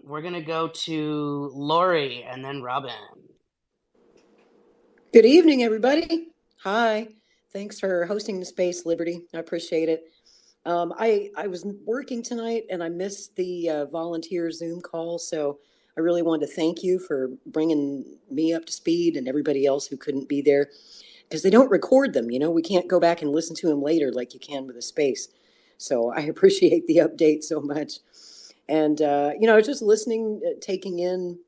We're going to go to Lori and then Robin. Good evening, everybody. Hi. Thanks for hosting the space, Liberty. I appreciate it. I was working tonight and I missed the volunteer Zoom call, so I really wanted to thank you for bringing me up to speed and everybody else who couldn't be there because they don't record them. We can't go back and listen to them later like you can with a space. So I appreciate the update so much. And, I was just listening, taking in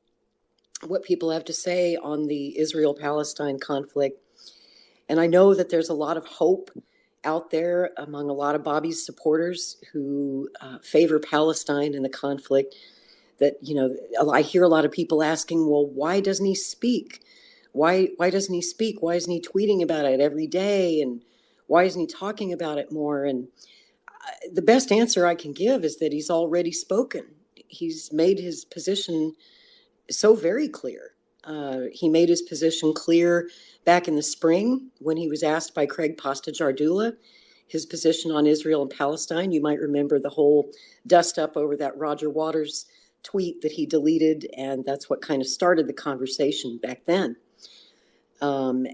what people have to say on the Israel-Palestine conflict. And I know that there's a lot of hope out there among a lot of Bobby's supporters who favor Palestine in the conflict. That, I hear a lot of people asking, well, why doesn't he speak? Why doesn't he speak? Why isn't he tweeting about it every day? And why isn't he talking about it more? And the best answer I can give is that he's already spoken. He's made his position so very clear. He made his position clear back in the spring when he was asked by Craig Pasta-Jardula his position on Israel and Palestine. You might remember the whole dust up over that Roger Waters tweet that he deleted, and that's what kind of started the conversation back then. Then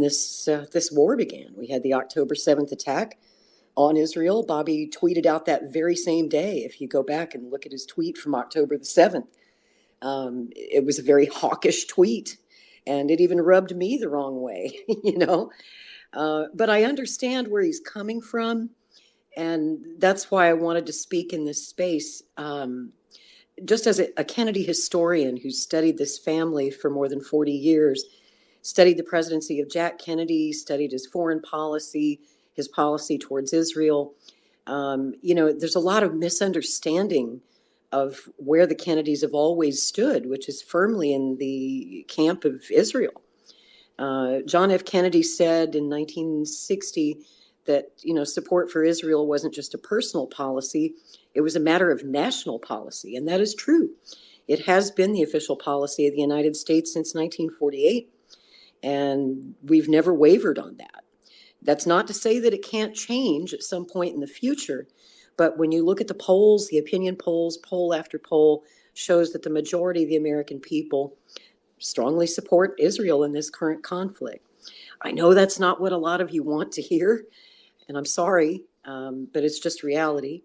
this war began. We had the October 7th attack on Israel. Bobby tweeted out that very same day. If you go back and look at his tweet from October the 7th, it was a very hawkish tweet, and it even rubbed me the wrong way, But I understand where he's coming from, and that's why I wanted to speak in this space. Just as a Kennedy historian who studied this family for more than 40 years, studied the presidency of Jack Kennedy, studied his foreign policy, his policy towards Israel. There's a lot of misunderstanding of where the Kennedys have always stood, which is firmly in the camp of Israel. John F. Kennedy said in 1960 that, support for Israel wasn't just a personal policy, it was a matter of national policy. And that is true. It has been the official policy of the United States since 1948, and we've never wavered on that. That's not to say that it can't change at some point in the future. But when you look at the polls, the opinion polls, poll after poll shows that the majority of the American people strongly support Israel in this current conflict. I know that's not what a lot of you want to hear, and I'm sorry, but it's just reality.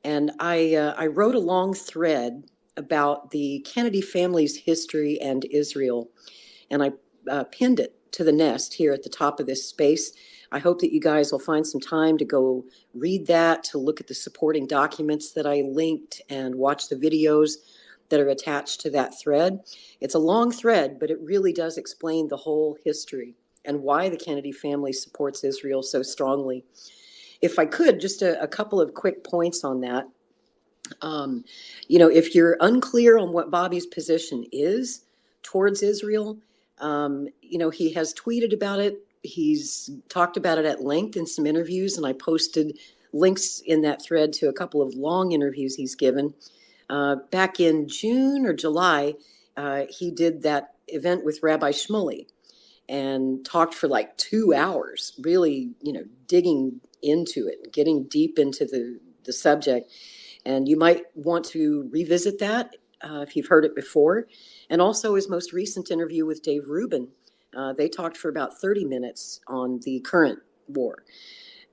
And I wrote a long thread about the Kennedy family's history and Israel, and I pinned it to the nest here at the top of this space. I hope that you guys will find some time to go read that, to look at the supporting documents that I linked and watch the videos that are attached to that thread. It's a long thread, but it really does explain the whole history and why the Kennedy family supports Israel so strongly. If I could, just a couple of quick points on that. If you're unclear on what Bobby's position is towards Israel, he has tweeted about it. He's talked about it at length in some interviews, and I posted links in that thread to a couple of long interviews he's given. Back in June or July, he did that event with Rabbi Shmuley and talked for like 2 hours, really, digging into it, getting deep into the subject. And you might want to revisit that if you've heard it before. And also his most recent interview with Dave Rubin. They talked for about 30 minutes on the current war.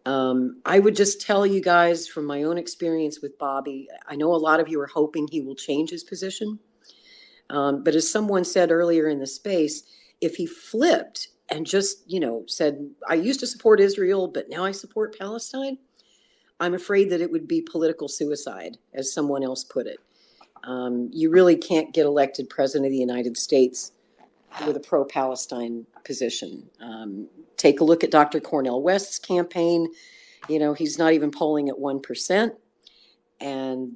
I would just tell you guys from my own experience with Bobby, I know a lot of you are hoping he will change his position. But as someone said earlier in the space, if he flipped and just, said, I used to support Israel, but now I support Palestine, I'm afraid that it would be political suicide, as someone else put it. You really can't get elected president of the United States with a pro-Palestine position. Take a look at Dr. Cornel West's campaign. He's not even polling at 1%. And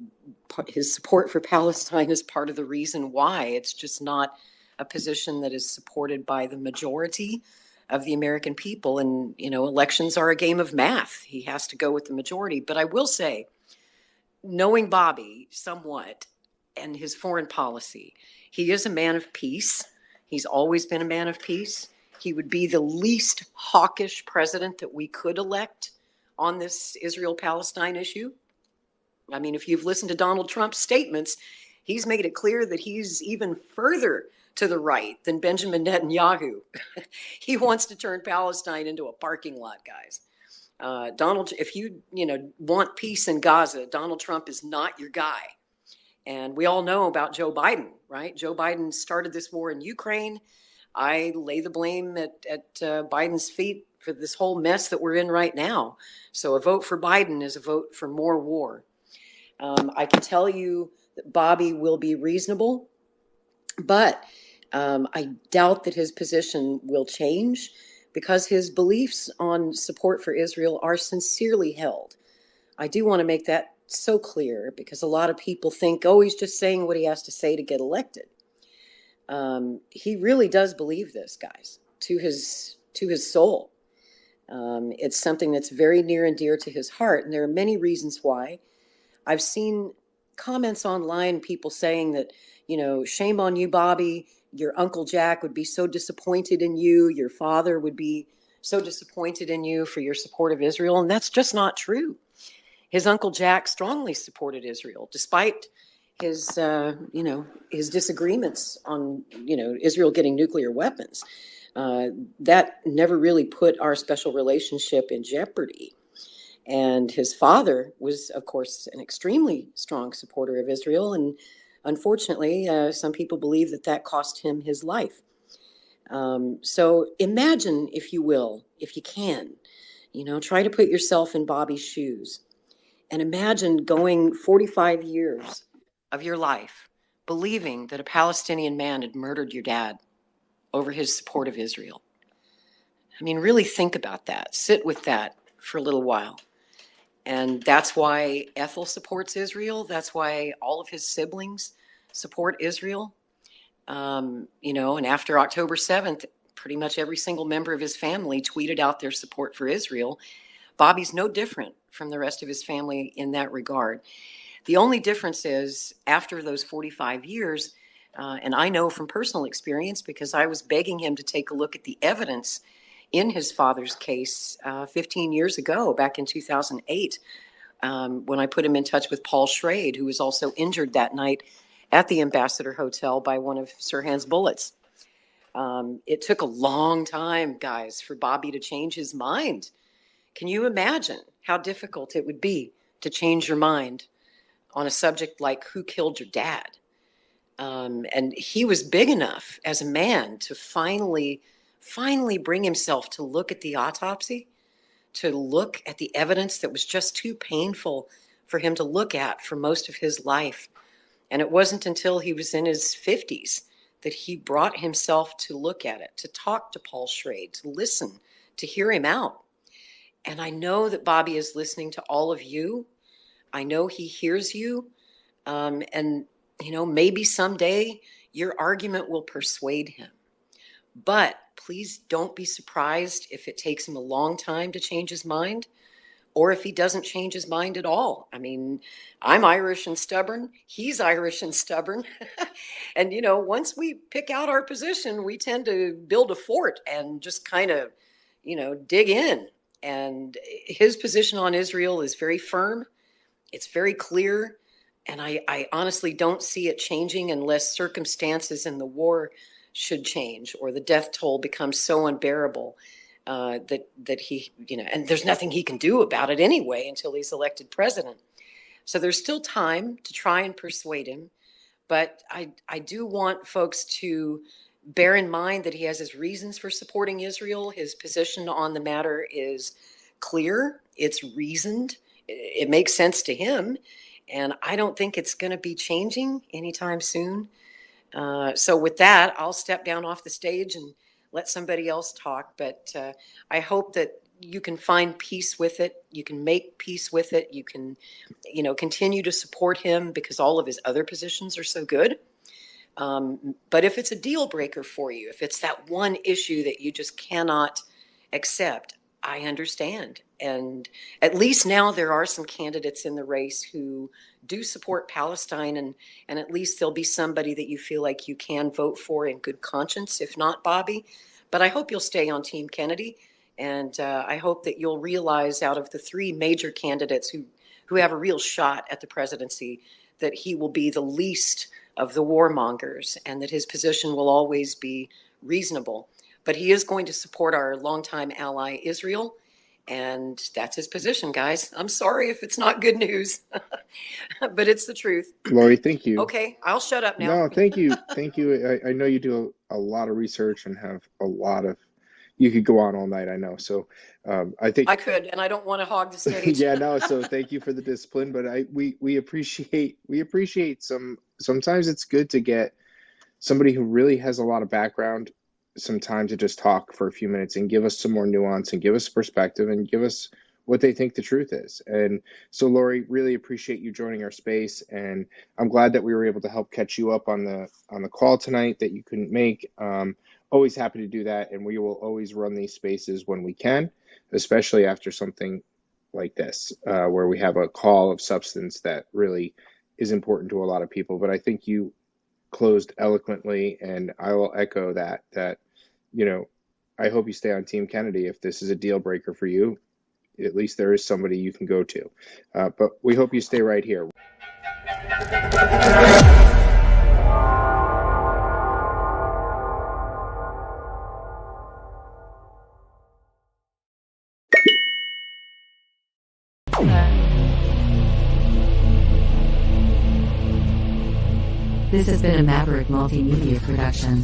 his support for Palestine is part of the reason why. It's just not a position that is supported by the majority of the American people. And, elections are a game of math. He has to go with the majority. But I will say, knowing Bobby somewhat and his foreign policy, he is a man of peace. He's always been a man of peace. He would be the least hawkish president that we could elect on this Israel-Palestine issue. I mean, if you've listened to Donald Trump's statements, he's made it clear that he's even further to the right than Benjamin Netanyahu. He wants to turn Palestine into a parking lot, guys. Donald, if you want peace in Gaza, Donald Trump is not your guy. And we all know about Joe Biden, right? Joe Biden started this war in Ukraine. I lay the blame at Biden's feet for this whole mess that we're in right now. So a vote for Biden is a vote for more war. I can tell you that Bobby will be reasonable, but I doubt that his position will change because his beliefs on support for Israel are sincerely held. I do want to make that so clear because a lot of people think, oh, he's just saying what he has to say to get elected. He really does believe this, guys, to his soul. It's something that's very near and dear to his heart, and there are many reasons why. I've seen comments online, people saying that, shame on you, Bobby. Your Uncle Jack would be so disappointed in you. Your father would be so disappointed in you for your support of Israel. And that's just not true. His Uncle Jack strongly supported Israel, despite his, his disagreements on, Israel getting nuclear weapons. That never really put our special relationship in jeopardy. And his father was, of course, an extremely strong supporter of Israel. And unfortunately, some people believe that cost him his life. So imagine, if you will, if you can, try to put yourself in Bobby's shoes. And imagine going 45 years of your life believing that a Palestinian man had murdered your dad over his support of Israel. I mean, really think about that. Sit with that for a little while. And that's why Ethel supports Israel. That's why all of his siblings support Israel. And after October 7th, pretty much every single member of his family tweeted out their support for Israel. Bobby's no different from the rest of his family in that regard. The only difference is after those 45 years, and I know from personal experience because I was begging him to take a look at the evidence in his father's case 15 years ago, back in 2008, when I put him in touch with Paul Schrade, who was also injured that night at the Ambassador Hotel by one of Sirhan's bullets. It took a long time, guys, for Bobby to change his mind. Can you imagine how difficult it would be to change your mind on a subject like who killed your dad? And he was big enough as a man to finally bring himself to look at the autopsy, to look at the evidence that was just too painful for him to look at for most of his life. And it wasn't until he was in his 50s that he brought himself to look at it, to talk to Paul Schrade, to listen, to hear him out. And I know that Bobby is listening to all of you. I know he hears you. And, maybe someday your argument will persuade him. But please don't be surprised if it takes him a long time to change his mind, or if he doesn't change his mind at all. I mean, I'm Irish and stubborn. He's Irish and stubborn. And, once we pick out our position, we tend to build a fort and just kind of, dig in. And his position on Israel is very firm. It's very clear. And I honestly don't see it changing unless circumstances in the war should change or the death toll becomes so unbearable that he, and there's nothing he can do about it anyway until he's elected president. So there's still time to try and persuade him. But I do want folks to bear in mind that he has his reasons for supporting Israel. His position on the matter is clear. It's reasoned. It makes sense to him. And I don't think it's going to be changing anytime soon. So with that, I'll step down off the stage and let somebody else talk. But I hope that you can find peace with it. You can make peace with it. You can, continue to support him because all of his other positions are so good. But if it's a deal breaker for you, if it's that one issue that you just cannot accept, I understand. And at least now there are some candidates in the race who do support Palestine, and at least there'll be somebody that you feel like you can vote for in good conscience, if not Bobby. But I hope you'll stay on Team Kennedy, and I hope that you'll realize out of the three major candidates who have a real shot at the presidency, that he will be the least of the warmongers and that his position will always be reasonable. But he is going to support our longtime ally, Israel. And that's his position, guys. I'm sorry if it's not good news, but it's the truth. Lori, thank you. Okay, I'll shut up now. No, thank you. Thank you. I know you do a lot of research and have a lot of, you could go on all night, I know. So I think I could, and I don't want to hog the stage. yeah, no. So thank you for the discipline, but we appreciate sometimes it's good to get somebody who really has a lot of background some time to just talk for a few minutes and give us some more nuance and give us perspective and give us what they think the truth is. And so, Lori, really appreciate you joining our space, and I'm glad that we were able to help catch you up on the call tonight that you couldn't make. Always happy to do that, and we will always run these spaces when we can, especially after something like this, where we have a call of substance that really is important to a lot of people. But I think you closed eloquently, and I will echo that I hope you stay on Team Kennedy. If this is a deal breaker for you, at least there is somebody you can go to. But we hope you stay right here. This has been a Maverick Multimedia production.